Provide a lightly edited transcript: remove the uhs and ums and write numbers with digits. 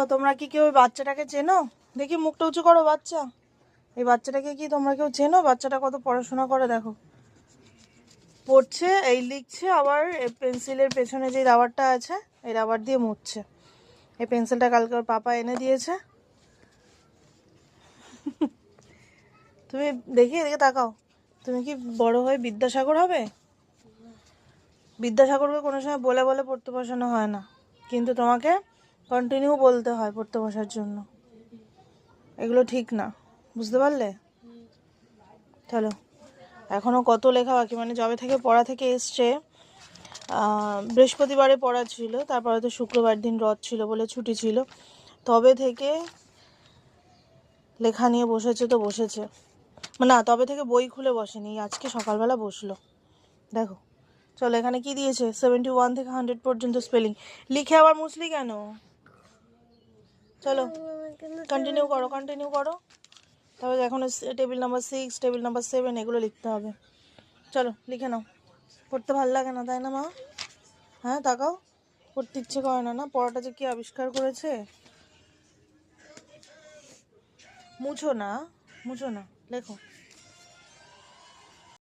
দেখো তোমরা কি কেউ ওই বাচ্চাটাকে চেনো? দেখি মুখটা উঁচু করো বাচ্চা। এই বাচ্চাটাকে কি তোমরা কেউ চেনো? বাচ্চাটা কত পড়াশোনা করে দেখো, পড়ছে, এই লিখছে, আবার পেন্সিলের পেছনে যে রাবারটা আছে এই রাবার দিয়ে মুছছে। এই পেন্সিলটা কালকে ওর পাপা এনে দিয়েছে। তুমি দেখি এদিকে তাকাও, তুমি কি বড় হয়ে বিদ্যাসাগর হবে? বিদ্যাসাগরকে কোনো সময় বলে বলে পড়তে বসানো হয় না, কিন্তু তোমাকে কন্টিনিউ বলতে হয় পড়তে বসার জন্য। এগুলো ঠিক না, বুঝতে পারলে? চলো, এখনো কত লেখা বাকি, মানে যবে থেকে পড়া থেকে এসছে। বৃহস্পতিবারে পড়া ছিল, তারপরে তো শুক্রবার দিন রথ ছিল বলে ছুটি ছিল, তবে থেকে লেখা নিয়ে বসেছে তো বসেছে, না তবে থেকে বই খুলে বসেনি, আজকে সকালবেলা বসলো। দেখো, চলো এখানে কি দিয়েছে, 71 থেকে 100 পর্যন্ত স্পেলিং। লিখে আবার মুছলি কেন? চলো কন্টিনিউ করো, কন্টিনিউ করো। তবে এখন টেবিল নাম্বার 6, টেবিল নাম্বার 7 এগুলো লিখতে হবে। চলো লিখে নাও। পড়তে ভালো লাগে না তাই না মা? হ্যাঁ তাকাও, পড়তে ইচ্ছে করে না, না? পড়াটা যে কি আবিষ্কার করেছে। মুছো না, মুছো না, লেখো।